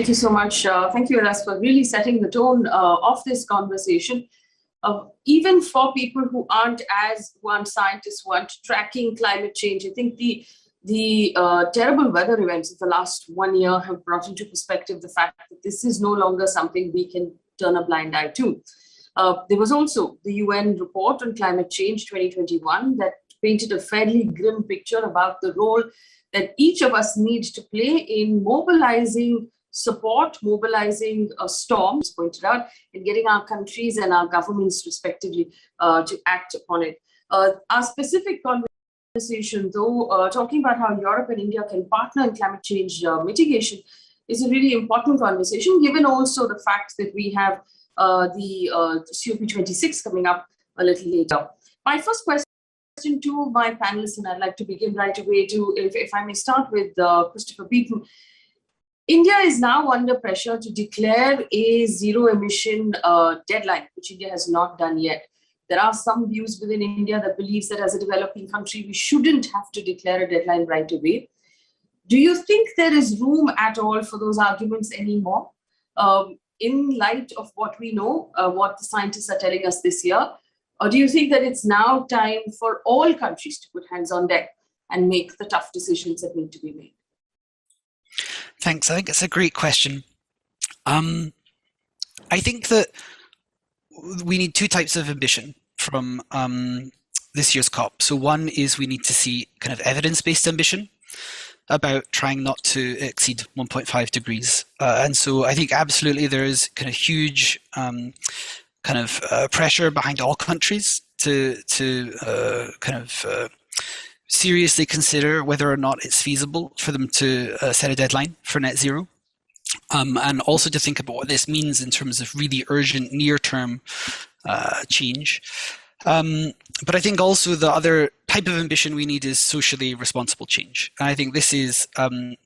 Thank you so much. Thank you, Elias, for really setting the tone of this conversation. Even for people who aren't scientists who aren't tracking climate change, I think the terrible weather events of the last 1 year have brought into perspective the fact that this is no longer something we can turn a blind eye to. There was also the UN report on climate change 2021 that painted a fairly grim picture about the role that each of us needs to play in mobilizing support, mobilizing storms, pointed out, and getting our countries and our governments respectively to act upon it. Our specific conversation, though, talking about how Europe and India can partner in climate change mitigation is a really important conversation, given also the fact that we have the COP26 coming up a little later. My first question to my panelists, and I'd like to begin right away if I may start with Christopher Beaton. India is now under pressure to declare a zero emission deadline, which India has not done yet. There are some views within India that believes that as a developing country, we shouldn't have to declare a deadline right away. Do you think there is room at all for those arguments anymore? In light of what we know, what the scientists are telling us this year, or do you think that it's now time for all countries to put hands on deck and make the tough decisions that need to be made? Thanks. I think it's a great question. I think that we need two types of ambition from this year's COP. So one is we need to see kind of evidence-based ambition about trying not to exceed 1.5 degrees. And so I think absolutely there is kind of huge pressure behind all countries to seriously consider whether or not it's feasible for them to set a deadline for net zero. And also to think about what this means in terms of really urgent near-term change. But I think also the other type of ambition we need is socially responsible change. And I think this is kind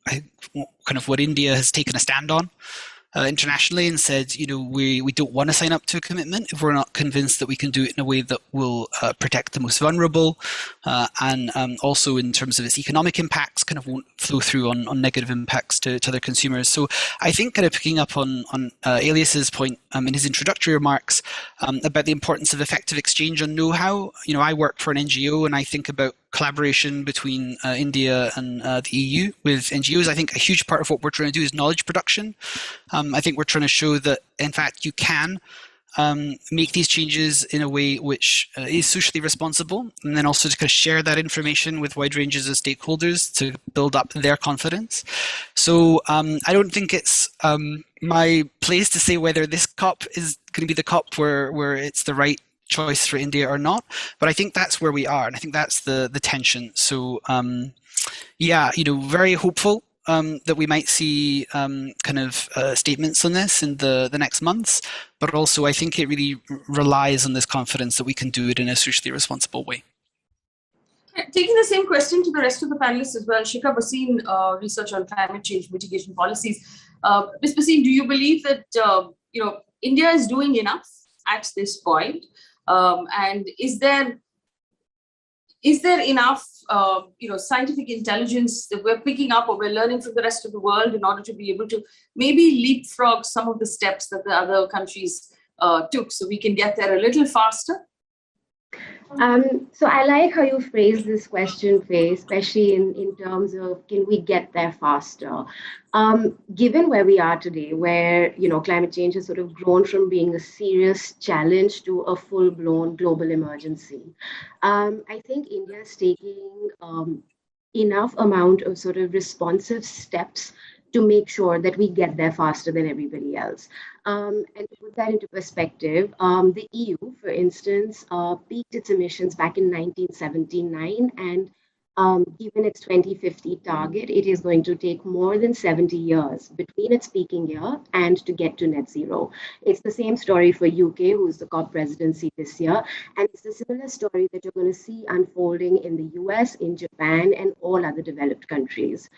of what India has taken a stand on internationally and said, you know, we don't want to sign up to a commitment if we're not convinced that we can do it in a way that will protect the most vulnerable and also in terms of its economic impacts kind of won't flow through on negative impacts to other consumers. So I think kind of picking up on Elias's point in his introductory remarks about the importance of effective exchange on know-how. You know, I work for an NGO and I think about collaboration between India and the EU with NGOs. I think a huge part of what we're trying to do is knowledge production. I think we're trying to show that, in fact, you can make these changes in a way which is socially responsible, and then also to kind of share that information with wide ranges of stakeholders to build up their confidence. So I don't think it's my place to say whether this COP is going to be the COP where it's the right choice for India or not, but I think that's where we are, and I think that's the tension. So yeah, you know, very hopeful that we might see statements on this in the next months, but also I think it really relies on this confidence that we can do it in a socially responsible way. Taking the same question to the rest of the panelists as well, Shikha Bhasin, research on climate change mitigation policies. Ms. Bhasin, do you believe that India is doing enough at this point? And is there enough scientific intelligence that we're picking up or we're learning from the rest of the world in order to be able to maybe leapfrog some of the steps that the other countries took so we can get there a little faster? So I like how you phrased this question, Faye, especially in terms of can we get there faster? Given where we are today, where climate change has sort of grown from being a serious challenge to a full-blown global emergency, I think India is taking enough amount of sort of responsive steps to make sure that we get there faster than everybody else. And to put that into perspective, the EU, for instance, peaked its emissions back in 1979, and given its 2050 target, it is going to take more than 70 years between its peaking year and to get to net zero. It's the same story for UK, who's the COP presidency this year, and it's a similar story that you're going to see unfolding in the US, in Japan, and all other developed countries.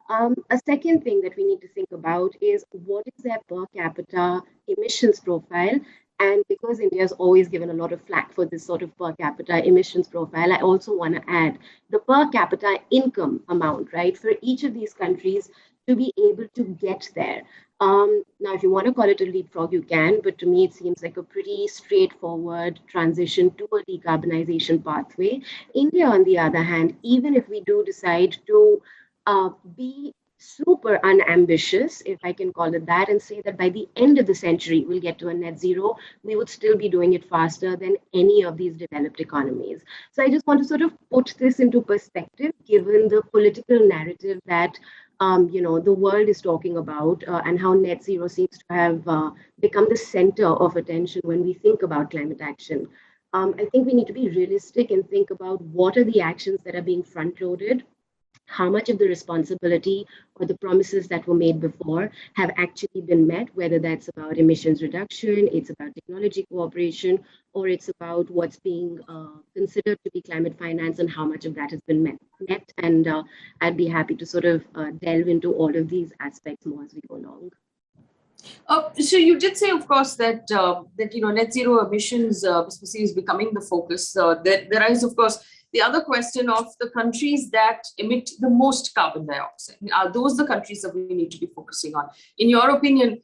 A second thing that we need to think about is what is their per capita emissions profile? And because India has always given a lot of flack for this sort of per capita emissions profile, I also want to add the per capita income amount, right, for each of these countries to be able to get there. Now, if you want to call it a leapfrog, you can, but to me, it seems like a pretty straightforward transition to a decarbonization pathway. India, on the other hand, even if we do decide to be super unambitious, if I can call it that, and say that by the end of the century we'll get to a net zero, we would still be doing it faster than any of these developed economies. So I just want to sort of put this into perspective, given the political narrative that the world is talking about, and how net zero seems to have become the center of attention when we think about climate action. I think we need to be realistic and think about what are the actions that are being front-loaded, how much of the responsibility or the promises that were made before have actually been met, whether that's about emissions reduction, it's about technology cooperation, or it's about what's being considered to be climate finance and how much of that has been met. And I'd be happy to sort of delve into all of these aspects more as we go along. So you did say, of course, that net zero emissions is becoming the focus. There is, of course, the other question of the countries that emit the most carbon dioxide. Are those the countries that we need to be focusing on? In your opinion,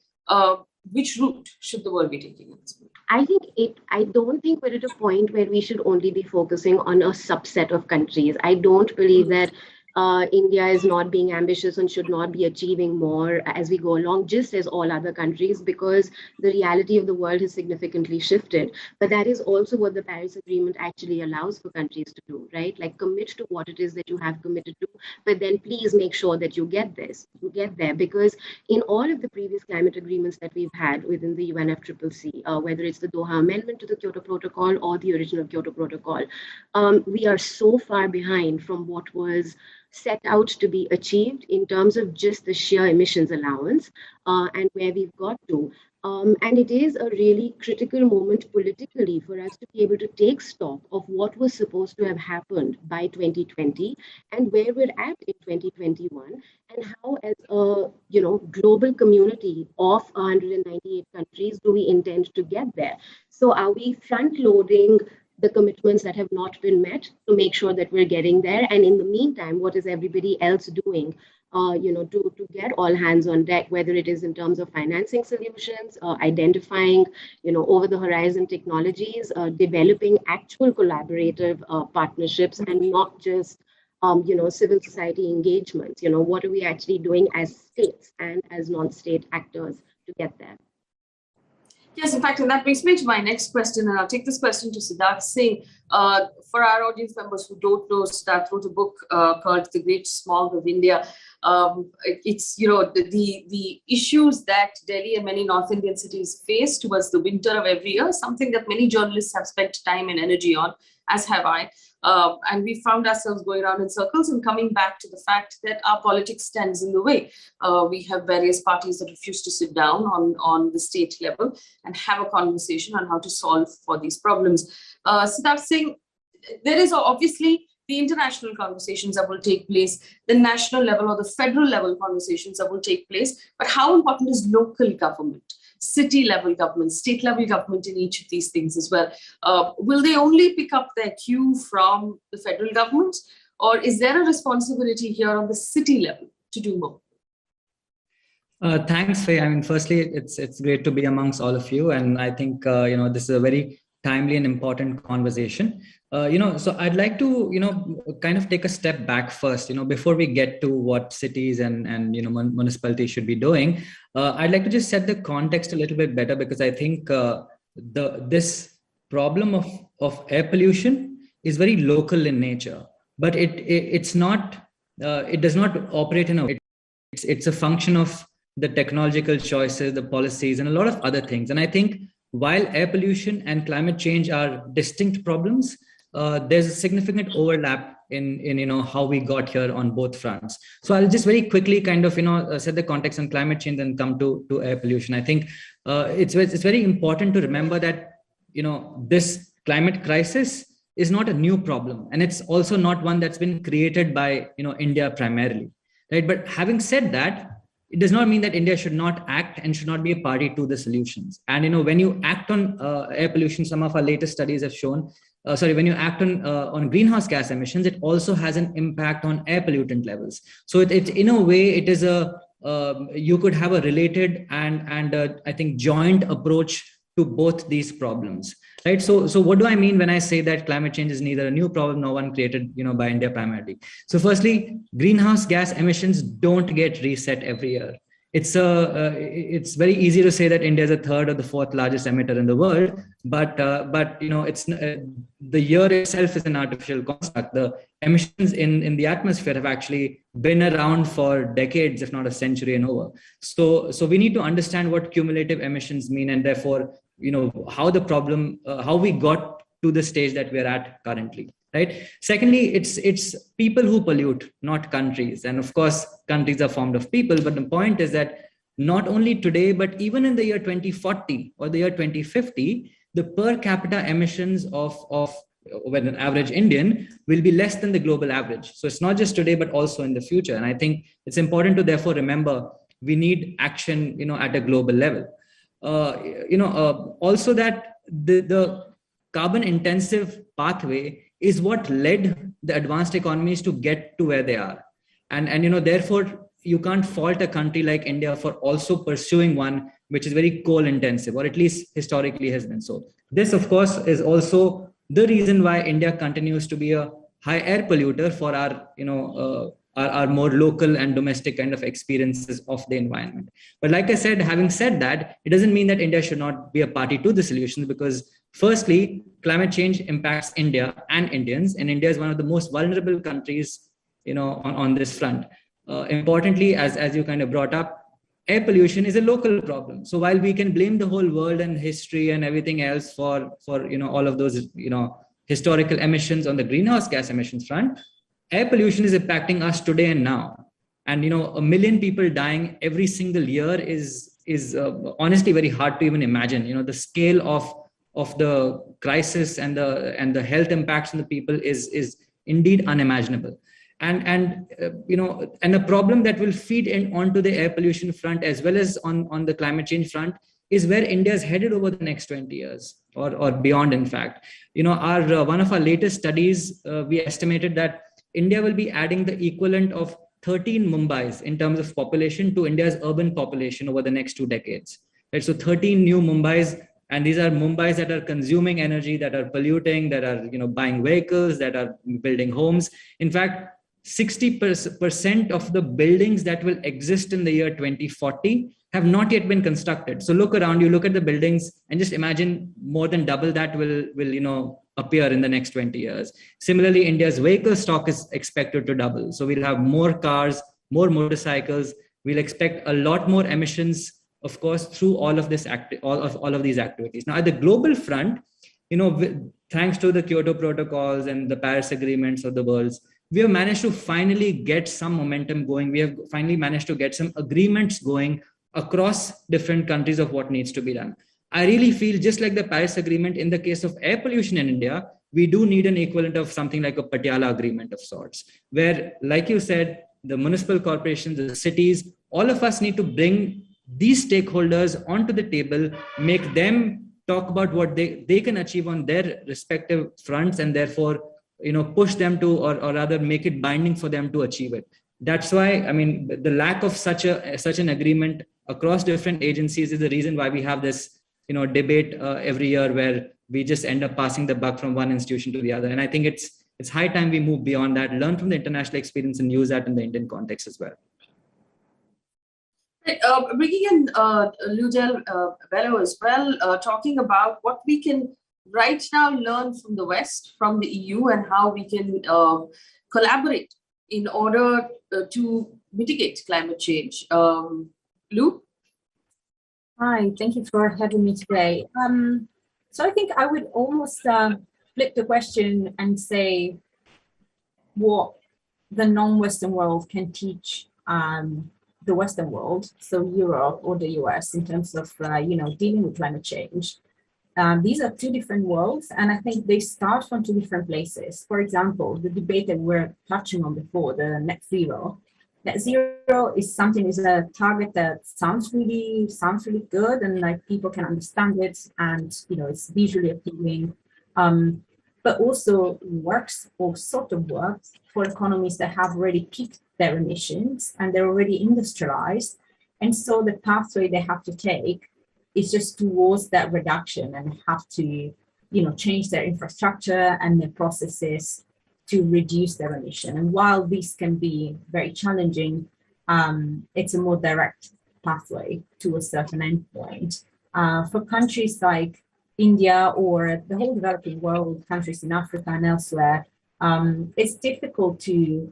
which route should the world be taking at this point? I don't think we're at a point where we should only be focusing on a subset of countries. I don't believe that India is not being ambitious and should not be achieving more as we go along, just as all other countries, because the reality of the world has significantly shifted. But that is also what the Paris Agreement actually allows for countries to do, right? Like commit to what it is that you have committed to, but then please make sure that you get there, because in all of the previous climate agreements that we've had within the UNFCCC, whether it's the Doha Amendment to the Kyoto Protocol or the original Kyoto Protocol, we are so far behind from what was set out to be achieved in terms of just the sheer emissions allowance and where we've got to. And it is a really critical moment politically for us to be able to take stock of what was supposed to have happened by 2020 and where we're at in 2021, and how as a global community of 198 countries do we intend to get there. So are we front-loading the commitments that have not been met to make sure that we're getting there? And in the meantime, what is everybody else doing, to get all hands on deck, whether it is in terms of financing solutions, identifying, over the horizon technologies, developing actual collaborative partnerships and not just, civil society engagements. What are we actually doing as states and as non-state actors to get there? Yes, in fact, and that brings me to my next question, and I'll take this question to Siddharth Singh. For our audience members who don't know, Siddharth wrote a book called The Great Smog of India. It's, the issues that Delhi and many North Indian cities face towards the winter of every year, something that many journalists have spent time and energy on, as have I. And we found ourselves going around in circles and coming back to the fact that our politics stands in the way. We have various parties that refuse to sit down on the state level and have a conversation on how to solve for these problems. Siddharth Singh, there is obviously the international conversations that will take place, the national level or the federal level conversations that will take place, but how important is local government? City level government, state level government in each of these things as well. Will they only pick up their cue from the federal government, or is there a responsibility here on the city level to do more? Thanks, Faye. I mean, firstly, it's great to be amongst all of you, and I think this is a very timely and important conversation. So I'd like to kind of take a step back first. Before we get to what cities and municipalities should be doing, I'd like to just set the context a little bit better, because I think this problem of air pollution is very local in nature, but it's not. It does not operate in a. It's a function of the technological choices, the policies, and a lot of other things. And I think while air pollution and climate change are distinct problems, there's a significant overlap in how we got here on both fronts. So I'll just very quickly kind of set the context on climate change and come to air pollution. I think it's very important to remember that this climate crisis is not a new problem, and it's also not one that's been created by India primarily, right? But having said that, it does not mean that India should not act and should not be a party to the solutions. And when you act on air pollution, some of our latest studies have shown, when you act on greenhouse gas emissions, it also has an impact on air pollutant levels. So it in a way, it is a you could have a related and I think joint approach to both these problems, right? So what do I mean when I say that climate change is neither a new problem nor one created, by India primarily? So firstly, greenhouse gas emissions don't get reset every year. It's very easy to say that India is the third or the fourth largest emitter in the world, but it's the year itself is an artificial construct. The emissions in the atmosphere have actually been around for decades, if not a century and over. So we need to understand what cumulative emissions mean, and therefore, how the problem, how we got to the stage that we're at currently. Right. Secondly, it's people who pollute, not countries. And of course, countries are formed of people. But the point is that not only today, but even in the year 2040 or the year 2050, the per capita emissions of when an average Indian will be less than the global average. So it's not just today, but also in the future. And I think it's important to therefore remember we need action, at a global level. Also that the carbon intensive pathway is what led the advanced economies to get to where they are. And therefore, you can't fault a country like India for also pursuing one which is very coal intensive, or at least historically has been so. This, of course, is also the reason why India continues to be a high air polluter for our more local and domestic kind of experiences of the environment. But like I said, having said that, it doesn't mean that India should not be a party to the solutions, because firstly, climate change impacts India and Indians, and India is one of the most vulnerable countries, on this front. Importantly, as you kind of brought up, air pollution is a local problem. So while we can blame the whole world and history and everything else for all of those historical emissions on the greenhouse gas emissions front, air pollution is impacting us today and now. And 1 million people dying every single year is honestly very hard to even imagine. The scale of the crisis and the health impacts on the people is indeed unimaginable. And a problem that will feed in onto the air pollution front as well as on the climate change front is where India is headed over the next 20 years or beyond. In fact, one of our latest studies, we estimated that India will be adding the equivalent of 13 Mumbais in terms of population to India's urban population over the next 2 decades. Right? So 13 new Mumbais, and these are Mumbais that are consuming energy, that are polluting, that are buying vehicles, that are building homes. In fact, 60% of the buildings that will exist in the year 2040 have not yet been constructed. So look around you, look at the buildings, and just imagine more than double that will appear in the next 20 years. Similarly, India's vehicle stock is expected to double. So we'll have more cars, more motorcycles. We'll expect a lot more emissions, of course, through all of these activities. Now, at the global front, thanks to the Kyoto protocols and the Paris agreements of the world, we have managed to finally get some momentum going. We have finally managed to get some agreements going across different countries of what needs to be done. I really feel, just like the Paris Agreement, in the case of air pollution in India, we do need an equivalent of something like a Patiala Agreement of sorts, where, like you said, the municipal corporations, the cities, all of us need to bring these stakeholders onto the table, make them talk about what they can achieve on their respective fronts, and therefore, push them to, or rather make it binding for them to achieve it. That's why, the lack of such an agreement across different agencies is the reason why we have this debate every year, where we just end up passing the buck from one institution to the other. And I think it's high time we move beyond that, learn from the international experience, and use that in the Indian context as well. Bringing in Lou Del Bello as well, talking about what we can right now learn from the West, from the EU, and how we can collaborate in order to mitigate climate change. Lou? Hi, thank you for having me today. So I think I would almost flip the question and say what the non-Western world can teach the Western world, so Europe or the US, in terms of dealing with climate change. These are two different worlds, and I think they start from two different places. For example, the debate that we're touching on before, the net zero. Net zero is a target that sounds really good, and like people can understand it, and it's visually appealing, but also works, or sort of works, for economies that have already peaked their emissions and they're already industrialized. And so the pathway they have to take is just towards that reduction and have to, change their infrastructure and their processes to reduce their emission. And while this can be very challenging, it's a more direct pathway to a certain endpoint. For countries like India or the whole developing world, countries in Africa and elsewhere, it's difficult to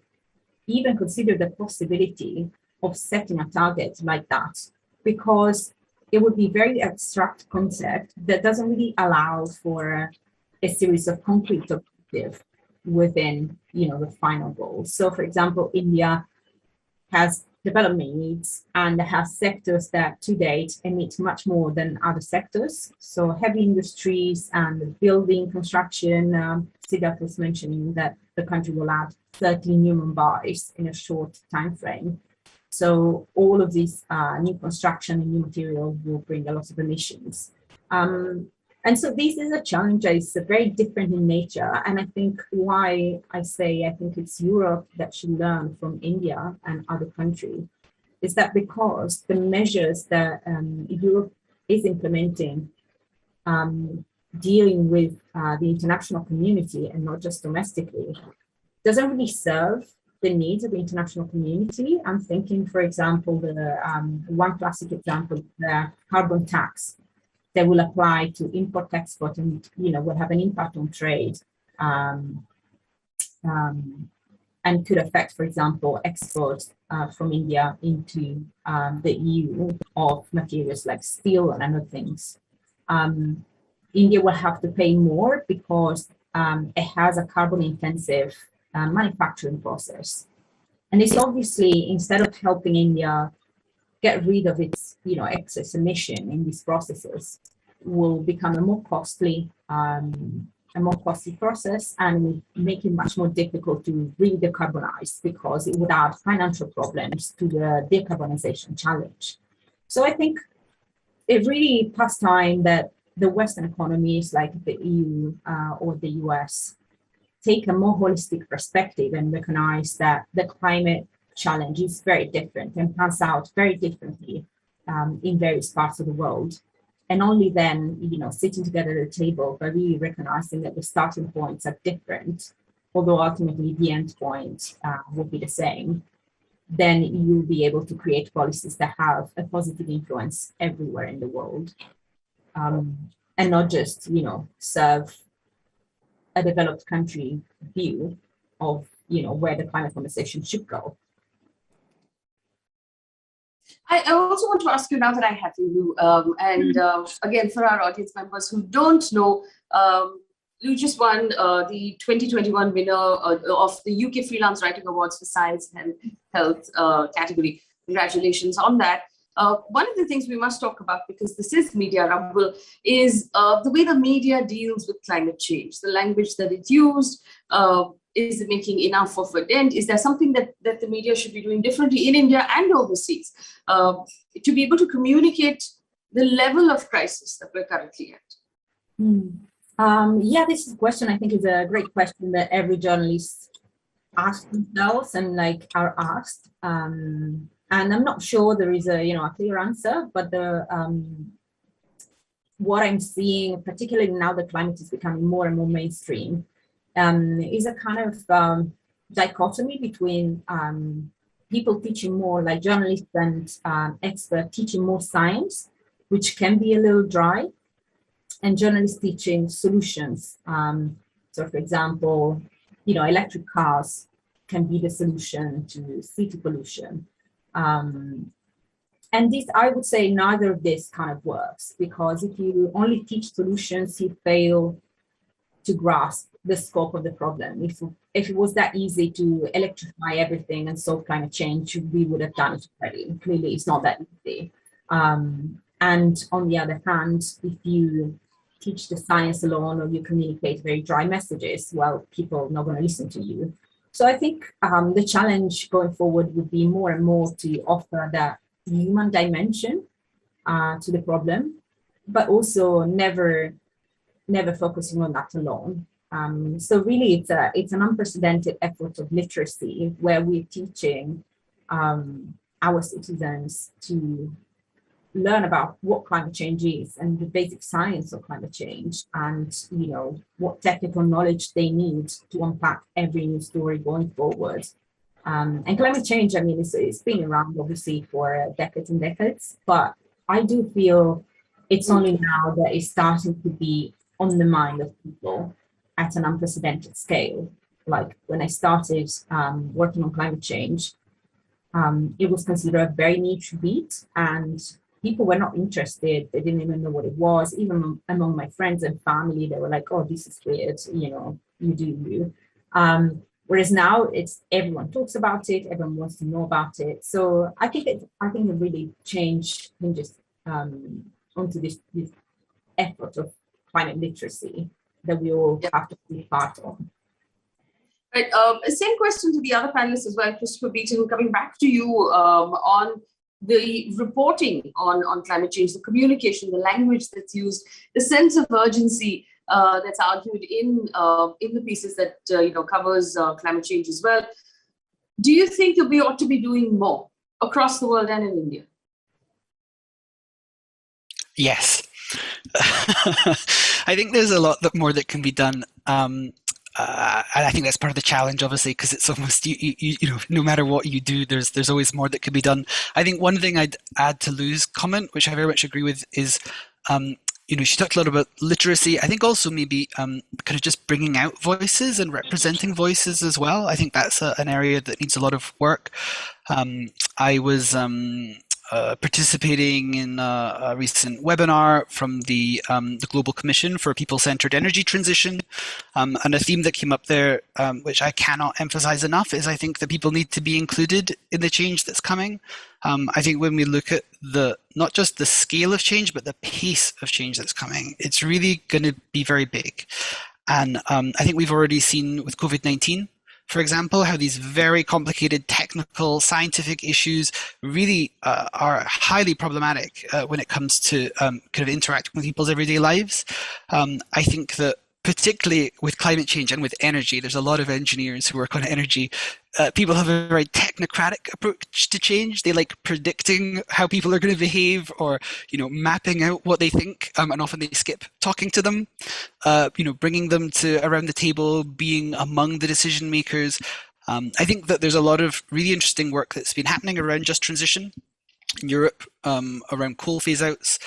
even consider the possibility of setting a target like that, because it would be a very abstract concept that doesn't really allow for a series of concrete objectives within, the final goal. So, for example, India has development needs and has sectors that to date emit much more than other sectors. So heavy industries and building construction, Siddharth was mentioning that the country will add 13 new Mumbais in a short time frame. So all of these new construction and new material will bring a lot of emissions. And so this is a challenge that is very different in nature. And I think why I think it's Europe that should learn from India and other countries is that because the measures that Europe is implementing, dealing with the international community and not just domestically, doesn't really serve the needs of the international community. I'm thinking, for example, the one classic example, the carbon tax that will apply to import, export, and will have an impact on trade, and could affect, for example, export from India into the EU of materials like steel and other things. India will have to pay more because it has a carbon-intensive manufacturing process, and it's obviously, instead of helping India get rid of its excess emission in these processes, will become a more costly process, and will make it much more difficult to really decarbonize, because it would add financial problems to the decarbonization challenge. So I think it really past time that the Western economies like the EU or the US take a more holistic perspective and recognize that the climate challenge is very different and pans out very differently in various parts of the world. And only then, sitting together at the table, but really recognizing that the starting points are different, although ultimately the end point will be the same, then you'll be able to create policies that have a positive influence everywhere in the world, and not just, serve a developed country view of, where the climate conversation should go. I also want to ask you, now that I have you, Lou, again, for our audience members who don't know, Lou just won the 2021 winner of the UK Freelance Writing Awards for Science and Health category. Congratulations on that. One of the things we must talk about, because this is Media Rumble, is the way the media deals with climate change, the language that it used. Is it making enough of a dent? Is there something that the media should be doing differently in India and overseas to be able to communicate the level of crisis that we're currently at? Yeah, this question I think is a great question that every journalist asks themselves and are asked. And I'm not sure there is a clear answer, but what I'm seeing, particularly now that climate is becoming more and more mainstream, is a kind of dichotomy between people teaching more, like journalists and experts teaching more science, which can be a little dry, and journalists teaching solutions. So, for example, electric cars can be the solution to city pollution. And this, I would say, neither of this kind of works, because if you only teach solutions, you fail to grasp the scope of the problem. If it was that easy to electrify everything and solve climate change, we would have done it already. Clearly, it's not that easy. And on the other hand, if you teach the science alone, or you communicate very dry messages, well, people are not going to listen to you. So I think the challenge going forward would be more and more to offer that human dimension to the problem, but also never focusing on that alone. So really, it's an unprecedented effort of literacy where we're teaching our citizens to learn about what climate change is and the basic science of climate change, and what technical knowledge they need to unpack every new story going forward. And climate change, I mean, it's been around obviously for decades and decades, but I do feel it's only now that it's starting to be on the mind of people at an unprecedented scale. Like when I started working on climate change, it was considered a very niche beat, and people were not interested. They didn't even know what it was. Even among my friends and family, they were like, "Oh, this is weird. You do you." Whereas now, it's everyone talks about it. Everyone wants to know about it. So I think it really changes onto this effort of climate literacy that we all have to be part of. Right. Same question to the other panelists as well, Christopher Beaton, coming back to you on the reporting on climate change, the communication, the language that's used, the sense of urgency that's argued in the pieces that covers climate change as well. Do you think that we ought to be doing more across the world and in India? Yes. I think there's a lot more that can be done. And I think that's part of the challenge, obviously, because it's almost, no matter what you do, there's always more that can be done. I think one thing I'd add to Lou's comment, which I very much agree with, is, she talked a lot about literacy. I think also maybe kind of just bringing out voices and representing voices as well. I think that's an area that needs a lot of work. I was participating in a recent webinar from the Global Commission for People-Centered Energy Transition, and a theme that came up there, which I cannot emphasize enough, is I think that people need to be included in the change that's coming. I think when we look at not just the scale of change, but the pace of change that's coming, it's really going to be very big. And I think we've already seen with COVID-19, for example, how these very complicated technical scientific issues really are highly problematic when it comes to kind of interacting with people's everyday lives. I think that particularly with climate change and with energy, there's a lot of engineers who work on energy. People have a very technocratic approach to change. They like predicting how people are going to behave, or mapping out what they think, and often they skip talking to them. Bringing them to around the table, being among the decision makers. I think that there's a lot of really interesting work that's been happening around just transition in Europe, around coal phase outs,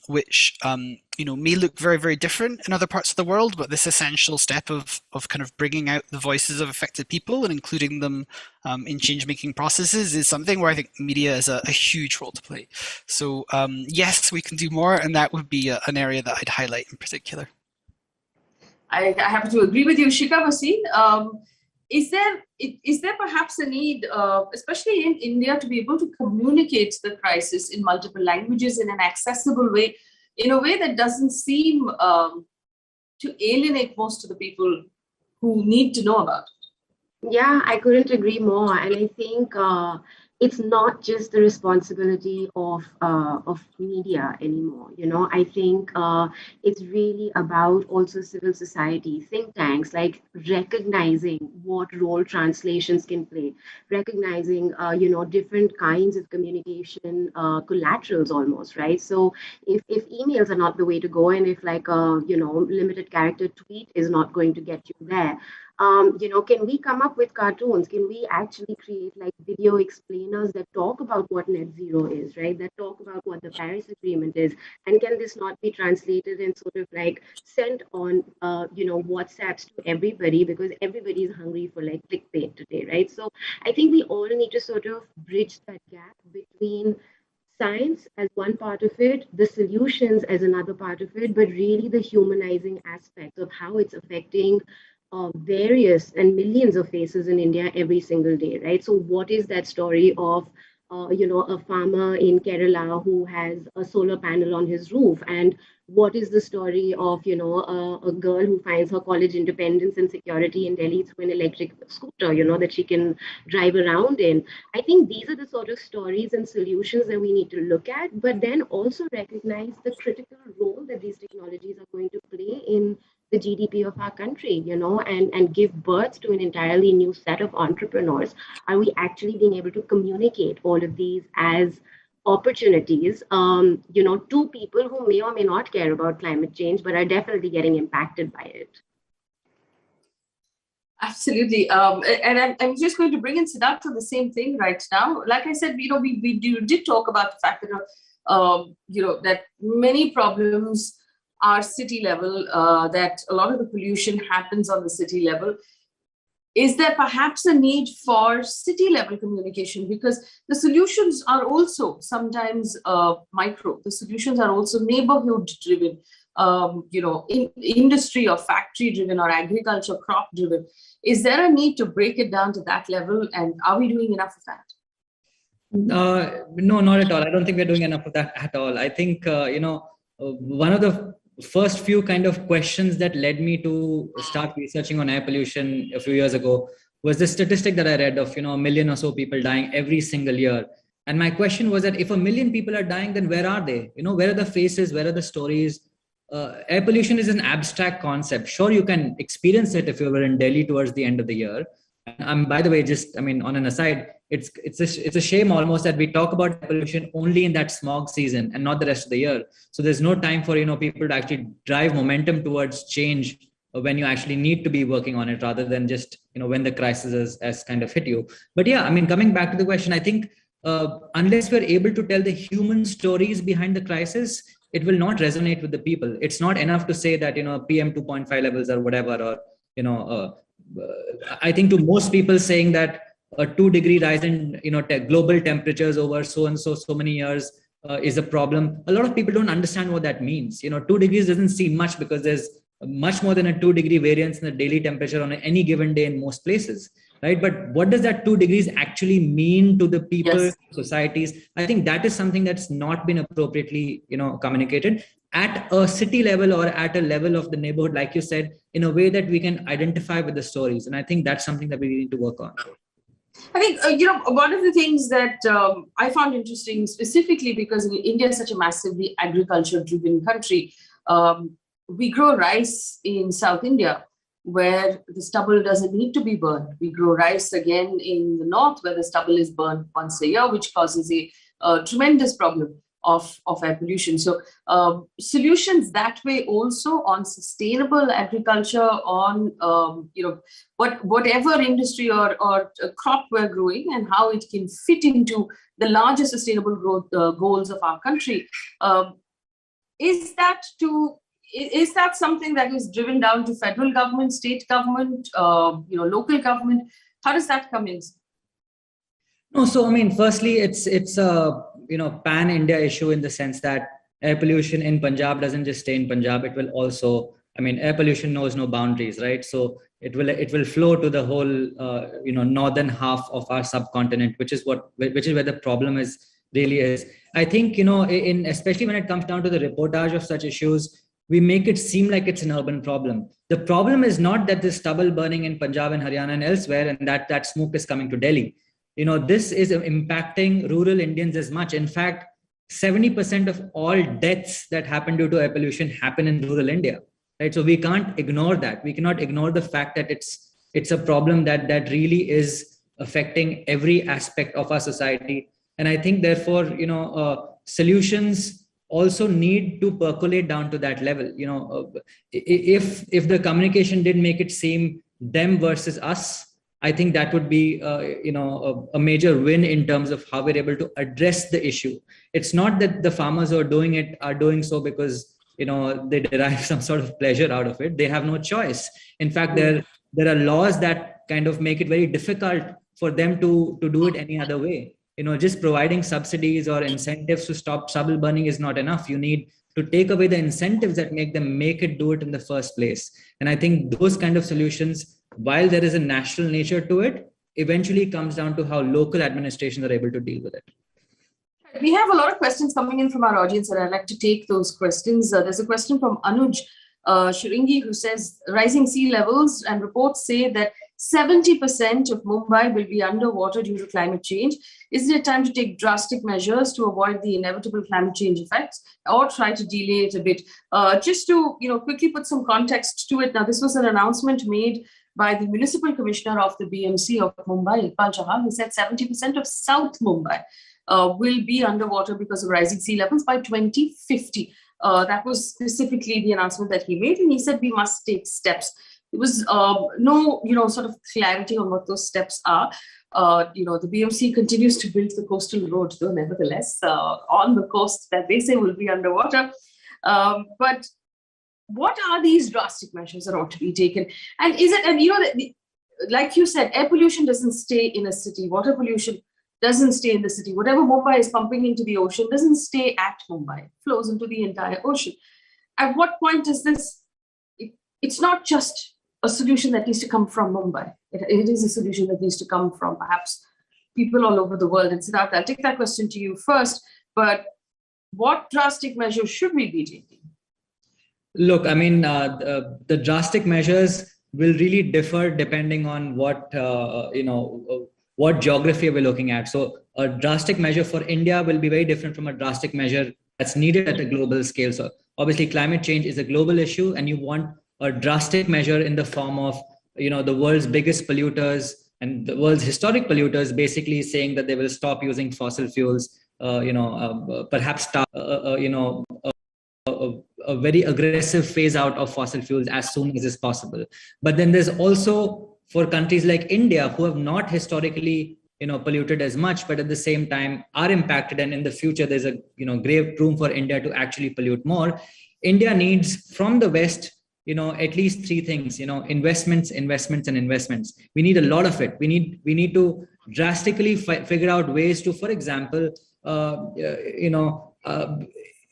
which may look very, very different in other parts of the world, but this essential step of kind of bringing out the voices of affected people and including them in change-making processes is something where I think media has a huge role to play. So yes, we can do more, and that would be an area that I'd highlight in particular. I happen to agree with you, Shikha Bhasin. Is there perhaps a need, especially in India, to be able to communicate the crisis in multiple languages in an accessible way, in a way that doesn't seem to alienate most of the people who need to know about it? Yeah, I couldn't agree more. And I think it's not just the responsibility of media anymore. I think it's really about also civil society, think tanks, like recognizing what role translations can play, recognizing different kinds of communication collaterals almost, right? So if emails are not the way to go, and if like a limited character tweet is not going to get you there, can we come up with cartoons? Can we actually create like video explainers that talk about what net zero is, right? That talk about what the Paris Agreement is? And can this not be translated and sort of like sent on, WhatsApps to everybody, because everybody is hungry for like clickbait today, right? So I think we all need to sort of bridge that gap between science as one part of it, the solutions as another part of it, but really the humanizing aspect of how it's affecting various and millions of faces in India every single day, right? So what is that story of, a farmer in Kerala who has a solar panel on his roof? And what is the story of, a girl who finds her college independence and security in Delhi through an electric scooter, that she can drive around in? I think these are the sort of stories and solutions that we need to look at, but then also recognize the critical role that these technologies are going to play in the the GDP of our country, and give birth to an entirely new set of entrepreneurs? Are we actually being able to communicate all of these as opportunities, to people who may or may not care about climate change, but are definitely getting impacted by it? Absolutely. And I'm just going to bring in Siddharth to the same thing right now. Like I said, we did talk about the fact that, that many problems are city level, that a lot of the pollution happens on the city level. Is there perhaps a need for city level communication? Because the solutions are also sometimes micro. The solutions are also neighborhood driven, industry or factory driven or agriculture crop driven. Is there a need to break it down to that level? And are we doing enough of that? No, not at all. I don't think we're doing enough of that at all. I think, one of the first few kind of questions that led me to start researching on air pollution a few years ago was the statistic that I read of, 1 million or so people dying every single year. And my question was that if 1 million people are dying, then where are they? Where are the faces? Where are the stories? Air pollution is an abstract concept. Sure, you can experience it if you were in Delhi towards the end of the year. And by the way, on an aside, it's a shame almost that we talk about pollution only in that smog season and not the rest of the year. So there's no time for people to actually drive momentum towards change when you actually need to be working on it, rather than just when the crisis has kind of hit you. But yeah, coming back to the question, I think unless we're able to tell the human stories behind the crisis, it will not resonate with the people. It's not enough to say that PM 2.5 levels or whatever, or I think to most people saying that a 2-degree rise in global temperatures over so many years is a problem. A lot of people don't understand what that means. 2 degrees doesn't seem much because there's much more than a 2-degree variance in the daily temperature on any given day in most places, right? But what does that 2 degrees actually mean to the people, yes, societies? I think that is something that's not been appropriately communicated at a city level or at a level of the neighborhood, like you said, in a way that we can identify with the stories. And I think that's something that we need to work on. I think, one of the things that I found interesting, specifically because India is such a massively agriculture-driven country, we grow rice in South India, where the stubble doesn't need to be burned. We grow rice again in the north, where the stubble is burned once a year, which causes a tremendous problem of air pollution. So solutions that way also on sustainable agriculture, on whatever industry or crop we're growing, and how it can fit into the larger sustainable growth goals of our country. Is that something that is driven down to federal government, state government, local government? How does that come in? No, so firstly, it's a pan-India issue in the sense that air pollution in Punjab doesn't just stay in Punjab. It will also, air pollution knows no boundaries, right? So it will flow to the whole northern half of our subcontinent, which is where the problem really is. I think especially when it comes down to the reportage of such issues, we make it seem like it's an urban problem. The problem is not that there's stubble burning in Punjab and Haryana and elsewhere, and that smoke is coming to Delhi. This is impacting rural Indians as much. In fact, 70% of all deaths that happen due to air pollution happen in rural India, right? So we can't ignore that. We cannot ignore the fact that it's a problem that really is affecting every aspect of our society. And I think, therefore, solutions also need to percolate down to that level. If the communication did make it seem them versus us, I think that would be, a major win in terms of how we're able to address the issue. It's not that the farmers who are doing it are doing so because, they derive some sort of pleasure out of it. They have no choice. In fact, there are laws that kind of make it very difficult for them to do it any other way. Just providing subsidies or incentives to stop stubble burning is not enough. You need to take away the incentives that make them do it in the first place. And I think those kind of solutions, while there is a national nature to it, eventually comes down to how local administrations are able to deal with it. We have a lot of questions coming in from our audience, and I'd like to take those questions. There's a question from Anuj Shiringi, who says, rising sea levels and reports say that 70% of Mumbai will be underwater due to climate change. Is it time to take drastic measures to avoid the inevitable climate change effects, or try to delay it a bit? Just to quickly put some context to it. Now, this was an announcement made by the municipal commissioner of the BMC of Mumbai, Iqbal Chahal, who said 70% of South Mumbai will be underwater because of rising sea levels by 2050. That was specifically the announcement that he made, and he said we must take steps. There was no, sort of clarity on what those steps are. The BMC continues to build the coastal road, though, nevertheless, on the coast that they say will be underwater. But what are these drastic measures that ought to be taken? And is it, like you said, air pollution doesn't stay in a city. Water pollution doesn't stay in the city. Whatever Mumbai is pumping into the ocean doesn't stay at Mumbai. It flows into the entire ocean. At what point is this? It's not just a solution that needs to come from Mumbai. It is a solution that needs to come from perhaps people all over the world. And Siddharth, I'll take that question to you first. But what drastic measures should we be taking? Look, I mean, the drastic measures will really differ depending on what geography we're looking at. So a drastic measure for India will be very different from a drastic measure that's needed at a global scale. So obviously climate change is a global issue, and you want a drastic measure in the form of, the world's biggest polluters and the world's historic polluters basically saying that they will stop using fossil fuels, perhaps start, a very aggressive phase out of fossil fuels as soon as is possible. But then there's also, for countries like India, who have not historically, polluted as much, but at the same time are impacted, and in the future there's a, grave room for India to actually pollute more. India needs from the West, at least three things, investments, and investments. We need a lot of it. We need to drastically figure out ways to, for example, about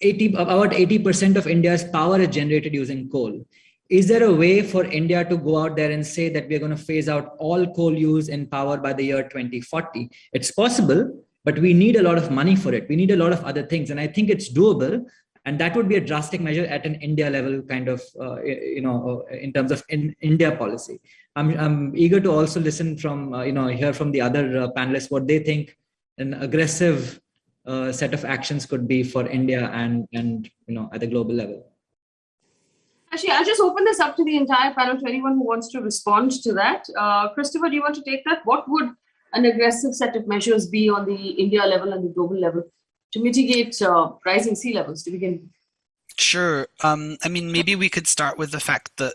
80% of India's power is generated using coal. Is there a way for India to go out there and say that we're going to phase out all coal use in power by the year 2040? It's possible, but we need a lot of money for it. We need a lot of other things. And I think it's doable. And that would be a drastic measure at an India level kind of, in terms of India policy. I'm eager to also listen from, hear from the other panelists what they think an aggressive set of actions could be for India and at the global level. Actually, I'll just open this up to the entire panel, to anyone who wants to respond to that. Christopher, do you want to take that? What would an aggressive set of measures be on the India level and the global level to mitigate rising sea levels to begin with? Sure. I mean, maybe we could start with the fact that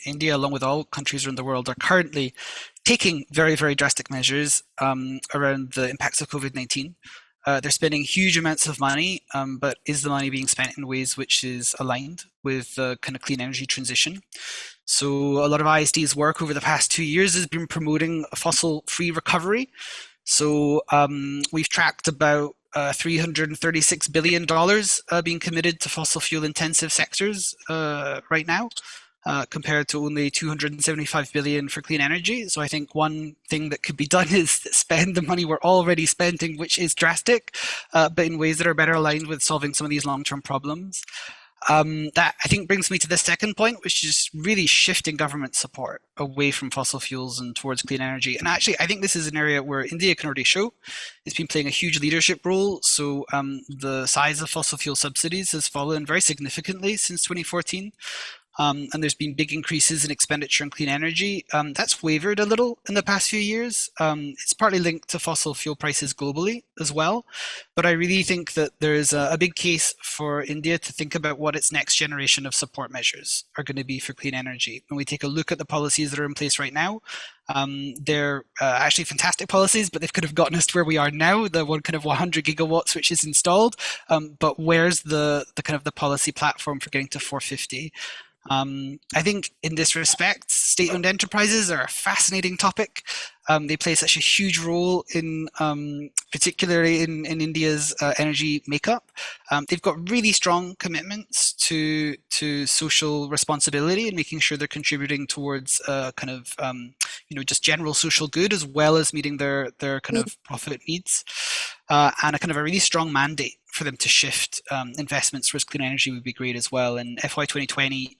India, along with all countries around the world, are currently taking very, very drastic measures around the impacts of COVID-19. They're spending huge amounts of money, but is the money being spent in ways which is aligned with the kind of clean energy transition? So a lot of ISD's work over the past 2 years has been promoting a fossil-free recovery. So we've tracked about $336 billion being committed to fossil fuel intensive sectors right now, compared to only $275 billion for clean energy. So I think one thing that could be done is spend the money we're already spending, which is drastic, but in ways that are better aligned with solving some of these long-term problems. That I think brings me to the second point, which is really shifting government support away from fossil fuels and towards clean energy. And actually, I think this is an area where India can already show it's been playing a huge leadership role. So the size of fossil fuel subsidies has fallen very significantly since 2014. And there's been big increases in expenditure on clean energy. That's wavered a little in the past few years. It's partly linked to fossil fuel prices globally as well. But I really think that there is a big case for India to think about what its next generation of support measures are going to be for clean energy. When we take a look at the policies that are in place right now, they're actually fantastic policies, but they've kind of gotten us to where we are now, the one kind of 100 gigawatts which is installed. But where's the kind of the policy platform for getting to 450? I think in this respect, state-owned enterprises are a fascinating topic. They play such a huge role in, particularly in India's energy makeup. They've got really strong commitments to social responsibility and making sure they're contributing towards kind of, just general social good, as well as meeting their kind of profit needs, and a kind of a really strong mandate for them to shift investments towards clean energy would be great as well. In FY 2020,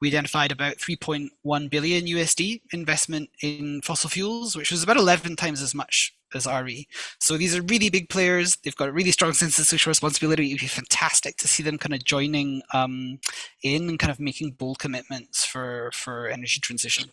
we identified about 3.1 billion USD investment in fossil fuels, which was about 11 times as much as RE. So these are really big players. They've got a really strong sense of social responsibility. It would be fantastic to see them kind of joining in and kind of making bold commitments for energy transition.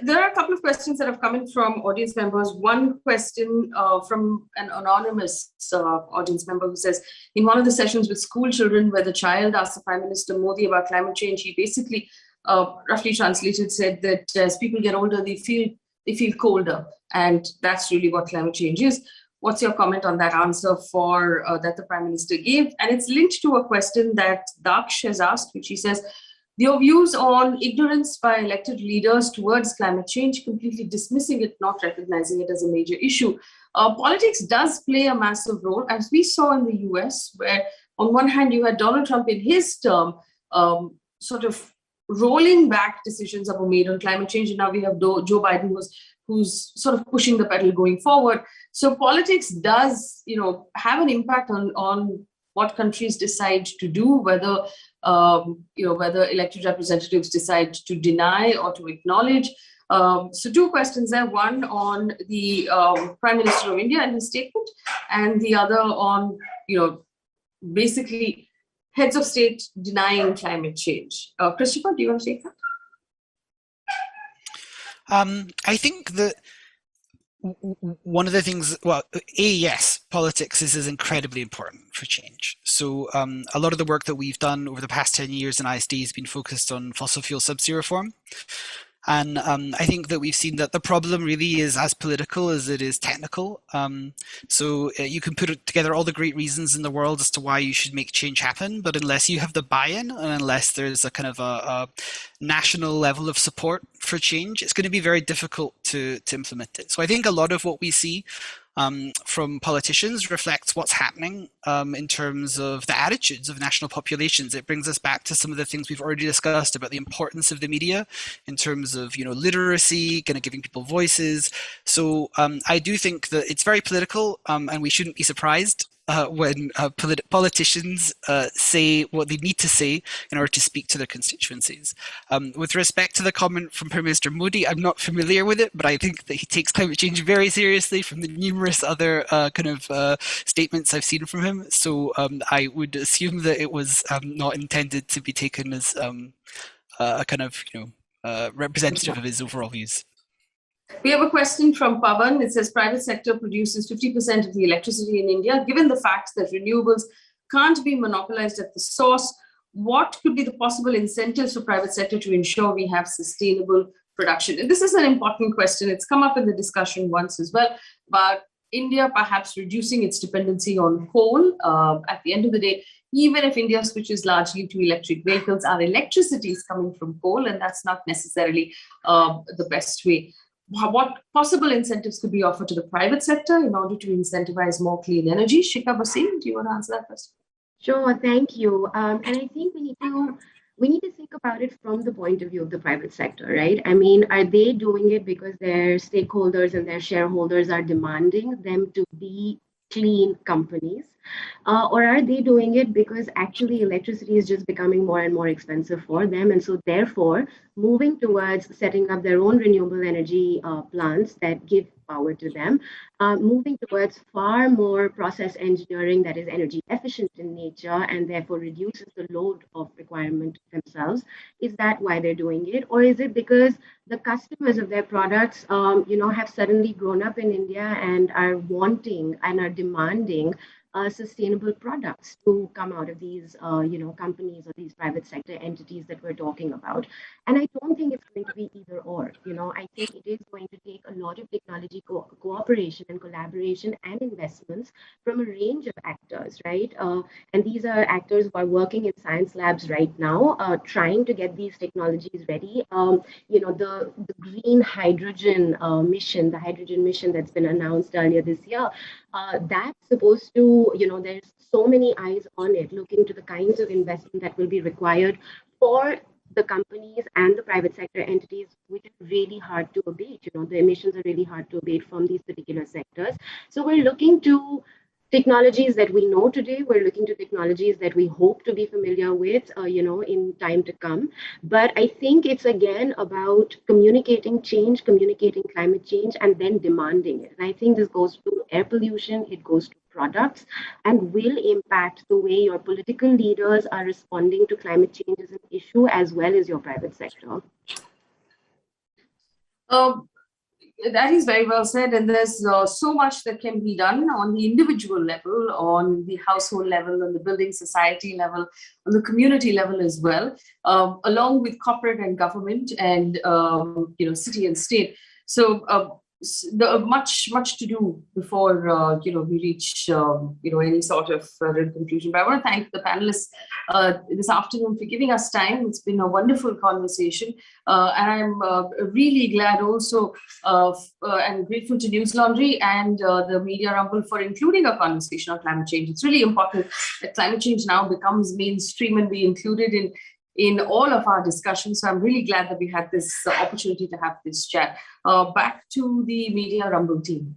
There are a couple of questions that have come in from audience members. One question from an anonymous audience member who says, in one of the sessions with school children where the child asked the Prime Minister Modi about climate change, he basically, roughly translated, said that as people get older, they feel colder. And that's really what climate change is. What's your comment on that answer that the Prime Minister gave? And it's linked to a question that Daksh has asked, which he says, your views on ignorance by elected leaders towards climate change, completely dismissing it, not recognizing it as a major issue. Politics does play a massive role, as we saw in the US, where on one hand you had Donald Trump in his term sort of rolling back decisions that were made on climate change, and now we have Joe Biden who's sort of pushing the pedal going forward. So politics does, have an impact on what countries decide to do, whether elected representatives decide to deny or to acknowledge. So two questions there, one on the Prime Minister of India and his statement, and the other on, basically heads of state denying climate change. Christopher, do you want to take that? I think that one of the things, yes, politics is incredibly important for change. So a lot of the work that we've done over the past 10 years in ISD has been focused on fossil fuel subsidy reform. And I think that we've seen that the problem really is as political as it is technical. So you can put together all the great reasons in the world as to why you should make change happen, but unless you have the buy-in and unless there's a kind of a national level of support for change, it's going to be very difficult to implement it. So I think a lot of what we see from politicians reflects what's happening in terms of the attitudes of national populations. It brings us back to some of the things we've already discussed about the importance of the media in terms of literacy, kind of giving people voices. So I do think that it's very political, and we shouldn't be surprised when politicians say what they need to say in order to speak to their constituencies. With respect to the comment from Prime Minister Modi, I'm not familiar with it, but I think that he takes climate change very seriously from the numerous other statements I've seen from him. So I would assume that it was not intended to be taken as a kind of representative of his overall views. We have a question from Pavan. It says, private sector produces 50% of the electricity in India. Given the fact that renewables can't be monopolized at the source, what could be the possible incentives for private sector to ensure we have sustainable production? And this is an important question. It's come up in the discussion once as well about India perhaps reducing its dependency on coal. At the end of the day, even if India switches largely to electric vehicles, our electricity is coming from coal, and that's not necessarily the best way. What possible incentives could be offered to the private sector in order to incentivize more clean energy? Shikha Bhasin, do you want to answer that question? Sure, thank you. And I think we need to think about it from the point of view of the private sector, right? I mean, are they doing it because their stakeholders and their shareholders are demanding them to be clean companies? Or are they doing it because actually electricity is just becoming more and more expensive for them? And so therefore, moving towards setting up their own renewable energy plants that give power to them, moving towards far more process engineering that is energy efficient in nature and therefore reduces the load of requirement themselves. Is that why they're doing it? Or is it because the customers of their products, have suddenly grown up in India and are wanting and are demanding sustainable products to come out of these, companies or these private sector entities that we're talking about? And I don't think it's going to be either or. I think it is going to take a lot of technology cooperation and collaboration and investments from a range of actors, right? And these are actors who are working in science labs right now, trying to get these technologies ready. The green hydrogen mission, the hydrogen mission that's been announced earlier this year, that's supposed to, there's so many eyes on it, looking to the kinds of investment that will be required for the companies and the private sector entities, which is really hard to abate. The emissions are really hard to abate from these particular sectors. So we're looking to technologies that we know today. We're looking to technologies that we hope to be familiar with, in time to come. But I think it's again about communicating change, communicating climate change, and then demanding it. And I think this goes to air pollution, it goes to products, and will impact the way your political leaders are responding to climate change as an issue, as well as your private sector. That is very well said, and there's so much that can be done on the individual level, on the household level, on the building society level, on the community level as well, along with corporate and government and city and state. So much to do before we reach any sort of conclusion. But I want to thank the panelists this afternoon for giving us time. It's been a wonderful conversation, and I'm really glad also and grateful to News Laundry and the Media Rumble for including a conversation on climate change. It's really important that climate change now becomes mainstream and be included in all of our discussions. So I'm really glad that we had this opportunity to have this chat. Back to the Media Rumble team.